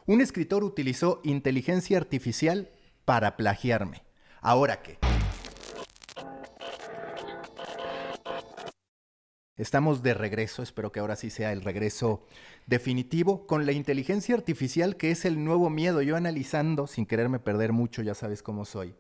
Un escritor utilizó inteligencia artificial para plagiarme. ¿Ahora qué? Estamos de regreso, espero que ahora sí sea el regreso definitivo, con la inteligencia artificial, que es el nuevo miedo. Yo analizando, sin quererme perder mucho, ya sabes cómo soy,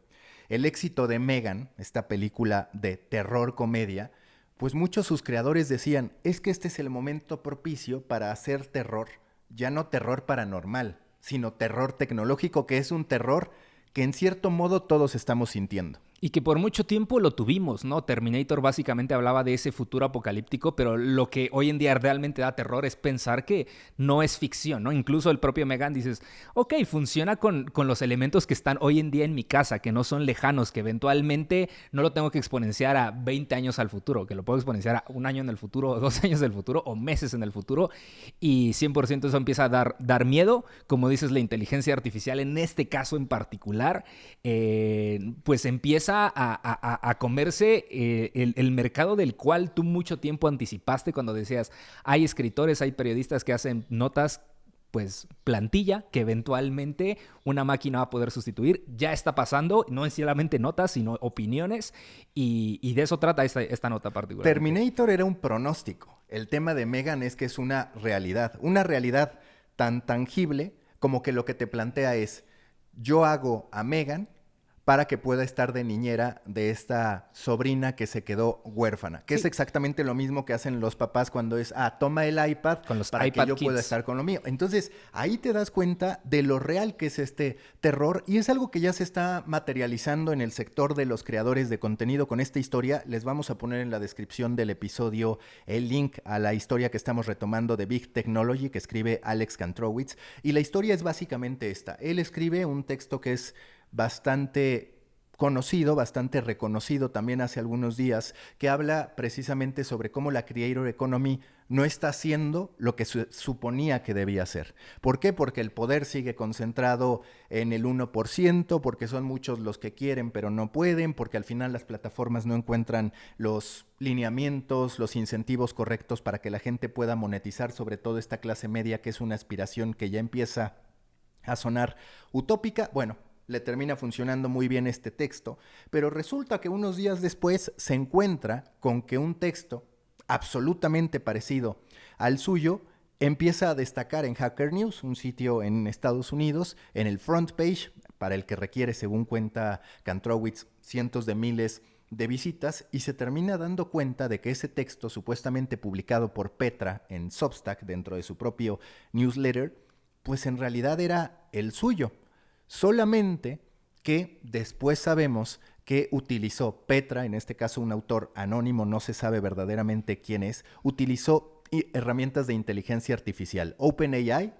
el éxito de Megan, esta película de terror comedia, pues muchos sus creadores decían, es que este es el momento propicio para hacer terror, ya no terror paranormal, sino terror tecnológico, que es un terror que en cierto modo todos estamos sintiendo. Y que por mucho tiempo lo tuvimos, ¿no? Terminator básicamente hablaba de ese futuro apocalíptico, pero lo que hoy en día realmente da terror es pensar que no es ficción, ¿no? Incluso el propio Megan dices, ok, funciona con los elementos que están hoy en día en mi casa, que no son lejanos, que eventualmente no lo tengo que exponenciar a 20 años al futuro, que lo puedo exponenciar a 1 año en el futuro, 2 años en el futuro, o meses en el futuro, y 100% eso empieza a dar miedo. Como dices, la inteligencia artificial, en este caso en particular, pues empieza a comerse el mercado del cual tú mucho tiempo anticipaste cuando decías, hay escritores, hay periodistas que hacen notas, pues plantilla, que eventualmente una máquina va a poder sustituir. Ya está pasando, no es solamente notas, sino opiniones, y de eso trata esta nota particular. Terminator era un pronóstico. El tema de Megan es que es una realidad tan tangible como que lo que te plantea es, yo hago a Megan para que pueda estar de niñera de esta sobrina que se quedó huérfana, que sí, es exactamente lo mismo que hacen los papás cuando es, toma el iPad con los para iPad que yo Kids pueda estar con lo mío. Entonces, ahí te das cuenta de lo real que es este terror, y es algo que ya se está materializando en el sector de los creadores de contenido con esta historia. Les vamos a poner en la descripción del episodio el link a la historia que estamos retomando de Big Technology, que escribe Alex Kantrowitz, y la historia es básicamente esta. Él escribe un texto que es bastante conocido, bastante reconocido también hace algunos días, que habla precisamente sobre cómo la Creator Economy no está haciendo lo que suponía que debía hacer. ¿Por qué? Porque el poder sigue concentrado en el 1%, porque son muchos los que quieren pero no pueden, porque al final las plataformas no encuentran los lineamientos, los incentivos correctos para que la gente pueda monetizar, sobre todo esta clase media, que es una aspiración que ya empieza a sonar utópica. Bueno, le termina funcionando muy bien este texto, pero resulta que unos días después se encuentra con que un texto absolutamente parecido al suyo empieza a destacar en Hacker News, un sitio en Estados Unidos, en el front page, para el que requiere, según cuenta Kantrowitz, cientos de miles de visitas, y se termina dando cuenta de que ese texto, supuestamente publicado por Petra en Substack, dentro de su propio newsletter, pues en realidad era el suyo. Solamente que después sabemos que utilizó Petra, en este caso un autor anónimo, no se sabe verdaderamente quién es, utilizó herramientas de inteligencia artificial, OpenAI,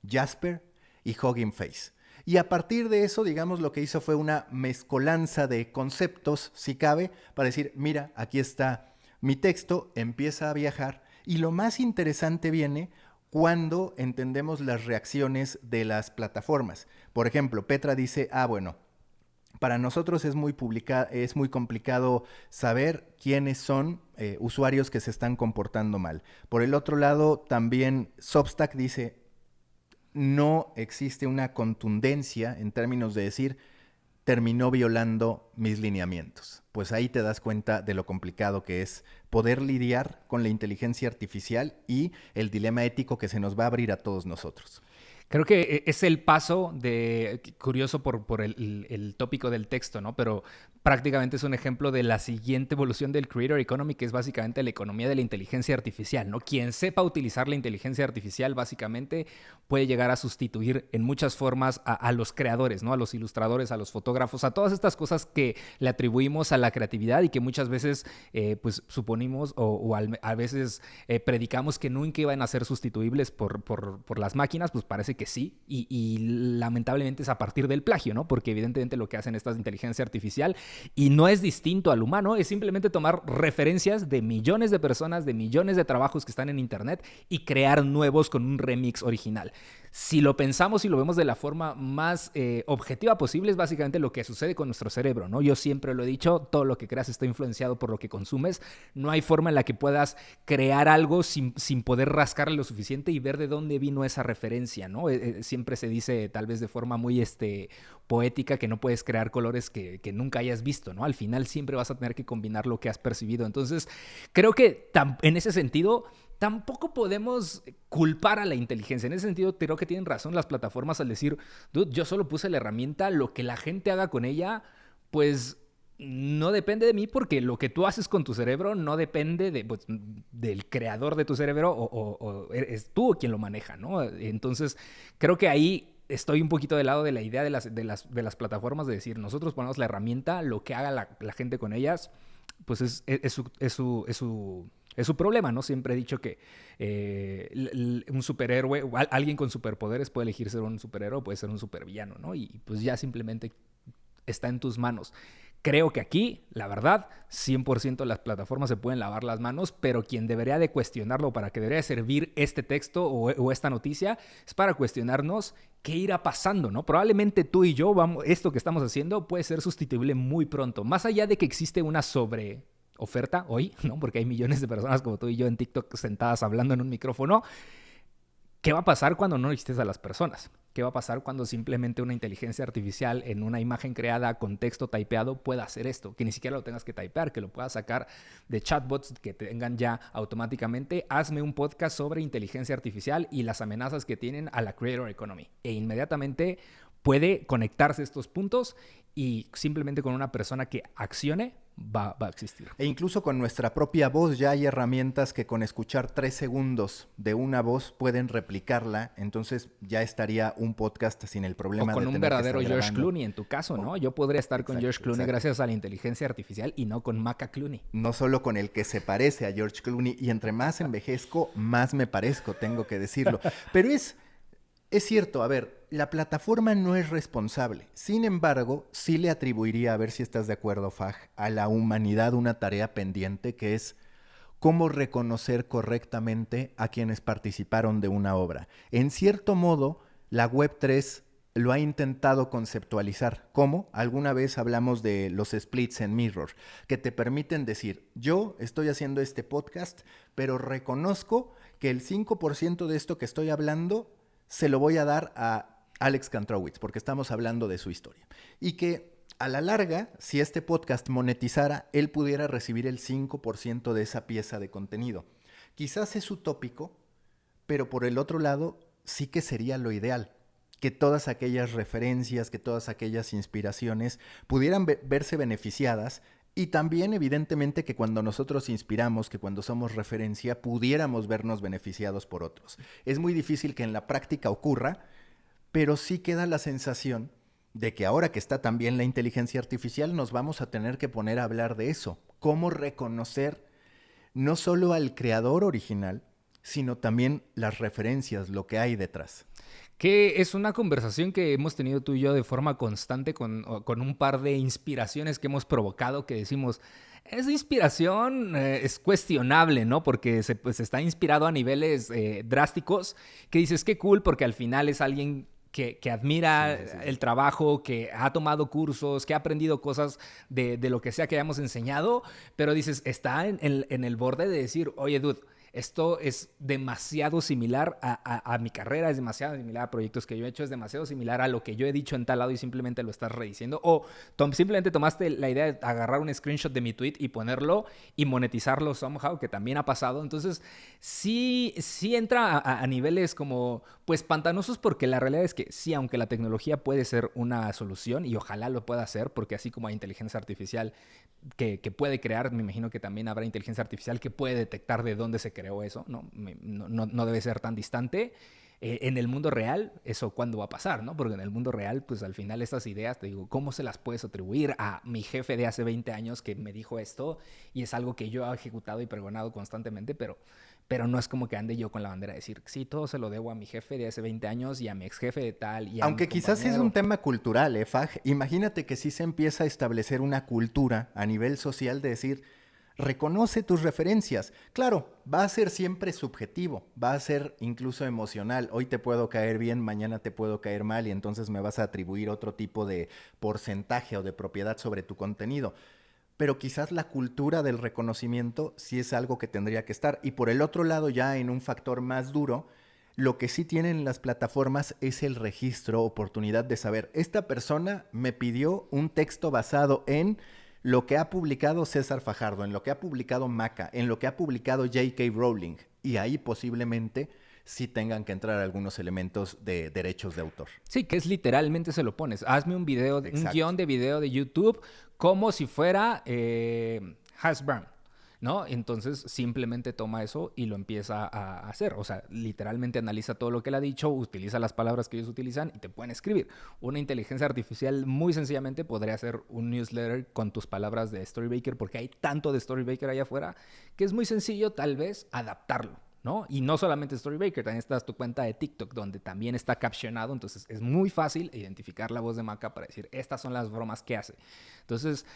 Jasper y Hugging Face. Y a partir de eso, digamos, lo que hizo fue una mezcolanza de conceptos, si cabe, para decir, mira, aquí está mi texto, empieza a viajar, y lo más interesante viene cuando entendemos las reacciones de las plataformas. Por ejemplo, Petra dice, bueno, para nosotros es muy complicado saber quiénes son usuarios que se están comportando mal. Por el otro lado, también Substack dice, no existe una contundencia en términos de decir, terminó violando mis lineamientos. Pues ahí te das cuenta de lo complicado que es poder lidiar con la inteligencia artificial y el dilema ético que se nos va a abrir a todos nosotros. Creo que es el paso curioso por el tópico del texto, ¿no? Pero prácticamente es un ejemplo de la siguiente evolución del Creator Economy, que es básicamente la economía de la inteligencia artificial, ¿no? Quien sepa utilizar la inteligencia artificial básicamente puede llegar a sustituir en muchas formas a los creadores, ¿no? A los ilustradores, a los fotógrafos, a todas estas cosas que le atribuimos a la creatividad y que muchas veces pues suponimos a veces predicamos que nunca iban a ser sustituibles por las máquinas. Pues parece que sí, y lamentablemente es a partir del plagio, ¿no? Porque evidentemente lo que hacen estas de inteligencia artificial, y no es distinto al humano, es simplemente tomar referencias de millones de personas, de millones de trabajos que están en internet y crear nuevos con un remix original. Si lo pensamos y lo vemos de la forma más objetiva posible, es básicamente lo que sucede con nuestro cerebro, ¿no? Yo siempre lo he dicho, todo lo que creas está influenciado por lo que consumes. No hay forma en la que puedas crear algo sin poder rascarle lo suficiente y ver de dónde vino esa referencia, ¿no? Siempre se dice, tal vez de forma muy poética, que no puedes crear colores que nunca hayas visto, ¿no? Al final siempre vas a tener que combinar lo que has percibido. Entonces, creo que en ese sentido tampoco podemos culpar a la inteligencia. En ese sentido, creo que tienen razón las plataformas al decir, dude, yo solo puse la herramienta, lo que la gente haga con ella, pues no depende de mí, porque lo que tú haces con tu cerebro no depende pues, del creador de tu cerebro, o eres tú quien lo maneja, ¿no? Entonces, creo que ahí estoy un poquito del lado de la idea de las plataformas, de decir, nosotros ponemos la herramienta, lo que haga la gente con ellas, pues es su problema, ¿no? Siempre he dicho que un superhéroe, alguien con superpoderes puede elegir ser un superhéroe o puede ser un supervillano, ¿no? Y pues ya simplemente está en tus manos. Creo que aquí, la verdad, 100% las plataformas se pueden lavar las manos, pero quien debería de cuestionarlo, para que debería servir este texto o esta noticia, es para cuestionarnos qué irá pasando, ¿no? Probablemente tú y yo, esto que estamos haciendo puede ser sustituible muy pronto. Más allá de que existe una oferta hoy, ¿no? Porque hay millones de personas como tú y yo en TikTok sentadas hablando en un micrófono. ¿Qué va a pasar cuando no existes a las personas? ¿Qué va a pasar cuando simplemente una inteligencia artificial en una imagen creada con texto typeado pueda hacer esto? Que ni siquiera lo tengas que typear, que lo puedas sacar de chatbots que tengan ya automáticamente. Hazme un podcast sobre inteligencia artificial y las amenazas que tienen a la creator economy. E inmediatamente puede conectarse estos puntos y simplemente con una persona que accione va a existir. E incluso con nuestra propia voz ya hay herramientas que con escuchar 3 segundos de una voz pueden replicarla, entonces ya estaría un podcast sin el problema de tener que estar grabando. O con un verdadero George Clooney en tu caso, ¿no? Yo podría estar con George Clooney gracias a la inteligencia artificial y no con Maca Clooney. No solo con el que se parece a George Clooney, y entre más envejezco, más me parezco, tengo que decirlo. Pero es cierto, a ver, la plataforma no es responsable. Sin embargo, sí le atribuiría, a ver si estás de acuerdo, Faj, a la humanidad una tarea pendiente, que es cómo reconocer correctamente a quienes participaron de una obra. En cierto modo, la Web3 lo ha intentado conceptualizar. ¿Cómo? Alguna vez hablamos de los splits en Mirror, que te permiten decir, yo estoy haciendo este podcast, pero reconozco que el 5% de esto que estoy hablando se lo voy a dar a Alex Kantrowitz, porque estamos hablando de su historia. Y que a la larga, si este podcast monetizara, él pudiera recibir el 5% de esa pieza de contenido. Quizás es utópico, pero por el otro lado, sí que sería lo ideal. Que todas aquellas referencias, que todas aquellas inspiraciones pudieran verse beneficiadas. Y también, evidentemente, que cuando nosotros inspiramos, que cuando somos referencia, pudiéramos vernos beneficiados por otros. Es muy difícil que en la práctica ocurra, pero sí queda la sensación de que ahora que está también la inteligencia artificial, nos vamos a tener que poner a hablar de eso. Cómo reconocer no solo al creador original, sino también las referencias, lo que hay detrás. Que es una conversación que hemos tenido tú y yo de forma constante con un par de inspiraciones que hemos provocado, que decimos, esa inspiración es cuestionable, ¿no? Porque se está inspirado a niveles drásticos, que dices, qué cool, porque al final es alguien que admira el trabajo, que ha tomado cursos, que ha aprendido cosas de lo que sea que hayamos enseñado, pero dices, está en el borde de decir, oye, dude, esto es demasiado similar a mi carrera, es demasiado similar a proyectos que yo he hecho, es demasiado similar a lo que yo he dicho en tal lado y simplemente lo estás rediciendo. O simplemente tomaste la idea de agarrar un screenshot de mi tweet y ponerlo y monetizarlo somehow, que también ha pasado. Entonces, sí entra a niveles como, pues, pantanosos, porque la realidad es que sí, aunque la tecnología puede ser una solución y ojalá lo pueda hacer, porque así como hay inteligencia artificial que puede crear, me imagino que también habrá inteligencia artificial que puede detectar de dónde se creó eso, no debe ser tan distante. En el mundo real, ¿eso cuándo va a pasar, no? Porque en el mundo real, pues al final estas ideas, te digo, ¿cómo se las puedes atribuir a mi jefe de hace 20 años que me dijo esto? Y es algo que yo he ejecutado y pregonado constantemente, pero no es como que ande yo con la bandera de decir, sí, todo se lo debo a mi jefe de hace 20 años y a mi ex jefe de tal. Y aunque quizás es un tema cultural, Faj. Imagínate que sí se empieza a establecer una cultura a nivel social de decir, reconoce tus referencias. Claro, va a ser siempre subjetivo, va a ser incluso emocional. Hoy te puedo caer bien, mañana te puedo caer mal y entonces me vas a atribuir otro tipo de porcentaje o de propiedad sobre tu contenido. Pero quizás la cultura del reconocimiento sí es algo que tendría que estar. Y por el otro lado, ya en un factor más duro, Lo que sí tienen las plataformas es el registro, oportunidad de saber, esta persona me pidió un texto basado en lo que ha publicado César Fajardo, en lo que ha publicado Maca, en lo que ha publicado J.K. Rowling. Y ahí posiblemente sí tengan que entrar algunos elementos de derechos de autor. Sí, que es literalmente se lo pones. Hazme un video, un Exacto. guión de video de YouTube como si fuera Hash Brown, ¿no? Entonces simplemente toma eso y lo empieza a hacer. O sea, literalmente analiza todo lo que él ha dicho, utiliza las palabras que ellos utilizan y te pueden escribir. Una inteligencia artificial muy sencillamente podría hacer un newsletter con tus palabras de Storybaker, porque hay tanto de Storybaker allá afuera que es muy sencillo tal vez adaptarlo, ¿no? Y no solamente Storybaker, también está tu cuenta de TikTok donde también está captionado, entonces es muy fácil identificar la voz de Maca para decir, estas son las bromas que hace. Entonces,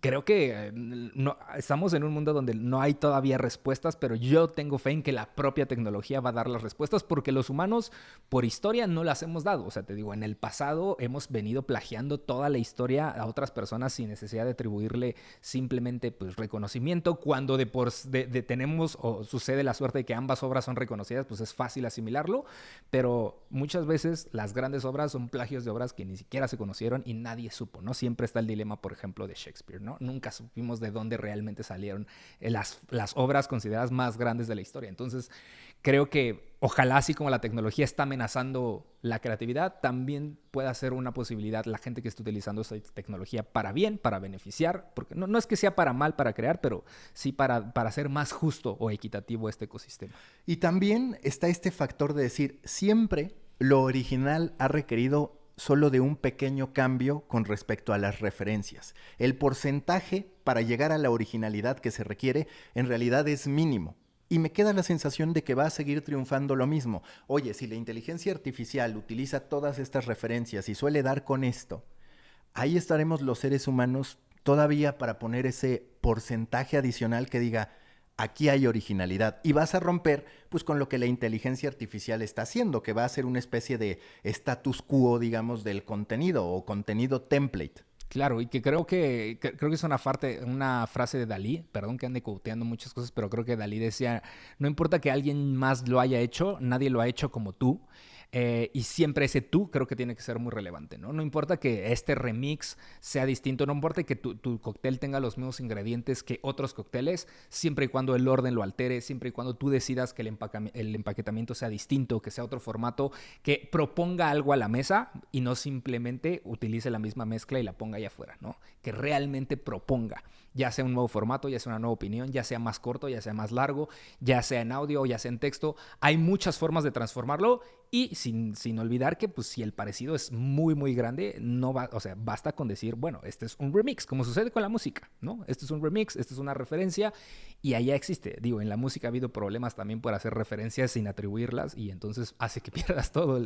creo que no, estamos en un mundo donde no hay todavía respuestas, pero yo tengo fe en que la propia tecnología va a dar las respuestas porque los humanos por historia no las hemos dado. O sea, te digo, en el pasado hemos venido plagiando toda la historia a otras personas sin necesidad de atribuirle simplemente pues, reconocimiento. Cuando tenemos o sucede la suerte de que ambas obras son reconocidas, pues es fácil asimilarlo, pero muchas veces las grandes obras son plagios de obras que ni siquiera se conocieron y nadie supo, ¿no? Siempre está el dilema, por ejemplo, de Shakespeare, ¿no? Nunca supimos de dónde realmente salieron las obras consideradas más grandes de la historia. Entonces, creo que ojalá, así como la tecnología está amenazando la creatividad, también pueda ser una posibilidad la gente que esté utilizando esa tecnología para bien, para beneficiar, porque no es que sea para mal, para crear, pero sí para hacer más justo o equitativo este ecosistema. Y también está este factor de decir, siempre lo original ha requerido solo de un pequeño cambio con respecto a las referencias. El porcentaje para llegar a la originalidad que se requiere en realidad es mínimo. Y me queda la sensación de que va a seguir triunfando lo mismo. Oye, si la inteligencia artificial utiliza todas estas referencias y suele dar con esto, ahí estaremos los seres humanos todavía para poner ese porcentaje adicional que diga, aquí hay originalidad. Y vas a romper pues con lo que la inteligencia artificial está haciendo, que va a ser una especie de status quo, digamos, del contenido o contenido template. Claro, y que creo que es una frase de Dalí, perdón que ande quoteando muchas cosas, pero creo que Dalí decía, no importa que alguien más lo haya hecho, nadie lo ha hecho como tú. Y siempre ese tú creo que tiene que ser muy relevante, ¿no? No importa que este remix sea distinto, no importa que tu cóctel tenga los mismos ingredientes que otros cócteles, siempre y cuando el orden lo altere, siempre y cuando tú decidas que el empaquetamiento sea distinto, que sea otro formato, que proponga algo a la mesa y no simplemente utilice la misma mezcla y la ponga allá afuera, ¿no? Que realmente proponga, ya sea un nuevo formato, ya sea una nueva opinión, ya sea más corto, ya sea más largo, ya sea en audio o ya sea en texto. Hay muchas formas de transformarlo y sin olvidar que pues si el parecido es muy muy grande, o sea, basta con decir, bueno, este es un remix, como sucede con la música, ¿no? Este es un remix, este es una referencia y allá existe. Digo, en la música ha habido problemas también por hacer referencias sin atribuirlas y entonces hace que pierdas todo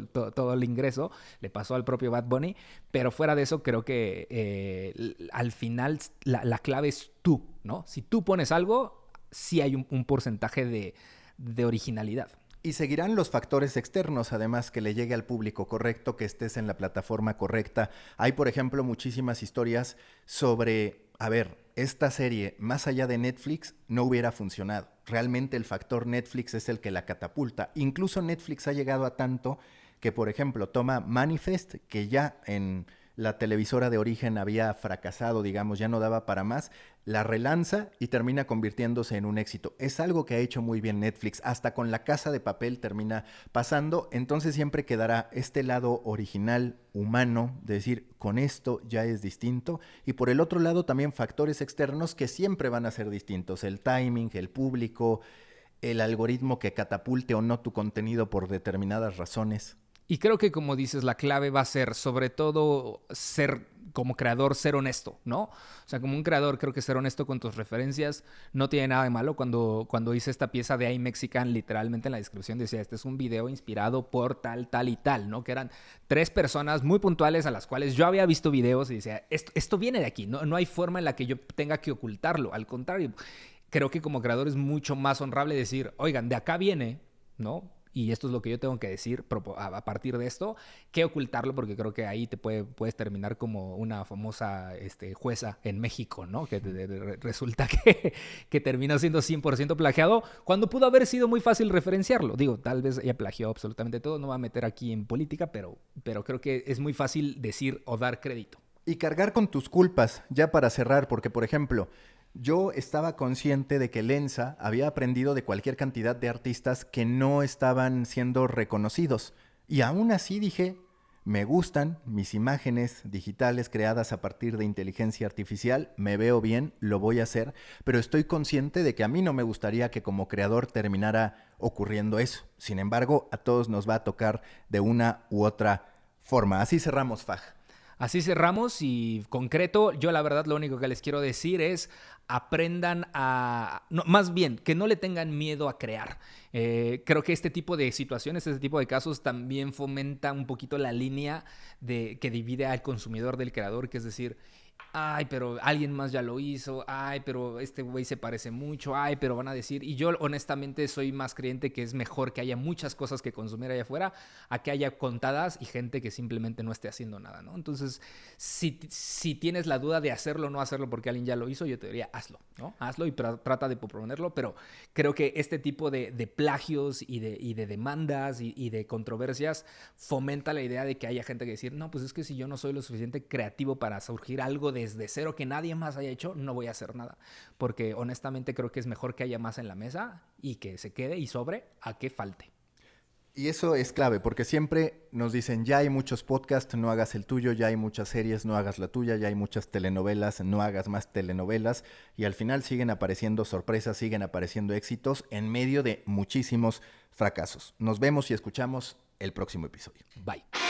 el ingreso. Le pasó al propio Bad Bunny, pero fuera de eso creo que al final la clave es tú, ¿no? Si tú pones algo, sí hay un porcentaje de originalidad. Y seguirán los factores externos, además que le llegue al público correcto, que estés en la plataforma correcta. Hay, por ejemplo, muchísimas historias sobre, a ver, esta serie, más allá de Netflix, no hubiera funcionado. Realmente el factor Netflix es el que la catapulta. Incluso Netflix ha llegado a tanto que, por ejemplo, toma Manifest, que ya en la televisora de origen había fracasado, digamos, ya no daba para más, la relanza y termina convirtiéndose en un éxito. Es algo que ha hecho muy bien Netflix, hasta con La Casa de Papel termina pasando, entonces siempre quedará este lado original, humano, de decir, con esto ya es distinto, y por el otro lado también factores externos que siempre van a ser distintos, el timing, el público, el algoritmo que catapulte o no tu contenido por determinadas razones. Y creo que, como dices, la clave va a ser, sobre todo, como creador, ser honesto, ¿no? O sea, como un creador, creo que ser honesto con tus referencias no tiene nada de malo. Cuando hice esta pieza de iMexican, literalmente en la descripción decía, este es un video inspirado por tal, tal y tal, ¿no? Que eran 3 personas muy puntuales a las cuales yo había visto videos y decía, esto viene de aquí, no hay forma en la que yo tenga que ocultarlo. Al contrario, creo que como creador es mucho más honrable decir, oigan, de acá viene, ¿no? y esto es lo que yo tengo que decir a partir de esto, que ocultarlo, porque creo que ahí te puedes terminar como una famosa jueza en México, ¿no? Que resulta que terminó siendo 100% plagiado, cuando pudo haber sido muy fácil referenciarlo. Digo, tal vez ella plagió absolutamente todo, no me voy a meter aquí en política, pero creo que es muy fácil decir o dar crédito. Y cargar con tus culpas, ya para cerrar, porque por ejemplo, yo estaba consciente de que Lensa había aprendido de cualquier cantidad de artistas que no estaban siendo reconocidos. Y aún así dije, me gustan mis imágenes digitales creadas a partir de inteligencia artificial, me veo bien, lo voy a hacer, pero estoy consciente de que a mí no me gustaría que como creador terminara ocurriendo eso. Sin embargo, a todos nos va a tocar de una u otra forma. Así cerramos, Faj. Así cerramos y concreto, yo la verdad lo único que les quiero decir es aprendan no, más bien, que no le tengan miedo a crear. Creo que este tipo de situaciones, este tipo de casos también fomenta un poquito la línea que divide al consumidor del creador, que es decir, ay, pero alguien más ya lo hizo, ay, pero este güey se parece mucho, ay, pero van a decir, y yo honestamente soy más creyente que es mejor que haya muchas cosas que consumir allá afuera, a que haya contadas y gente que simplemente no esté haciendo nada, ¿no? Entonces, si tienes la duda de hacerlo o no hacerlo porque alguien ya lo hizo, yo te diría, hazlo, ¿no? Hazlo y trata de proponerlo, pero creo que este tipo de plagios y de demandas y de controversias fomenta la idea de que haya gente que decir, no, pues es que si yo no soy lo suficiente creativo para surgir algo desde cero que nadie más haya hecho, no voy a hacer nada. Porque honestamente creo que es mejor que haya más en la mesa y que se quede y sobre a que falte. Y eso es clave, porque siempre nos dicen, ya hay muchos podcasts, no hagas el tuyo, ya hay muchas series, no hagas la tuya, ya hay muchas telenovelas, no hagas más telenovelas, y al final siguen apareciendo sorpresas, siguen apareciendo éxitos en medio de muchísimos fracasos. Nos vemos y escuchamos el próximo episodio. Bye.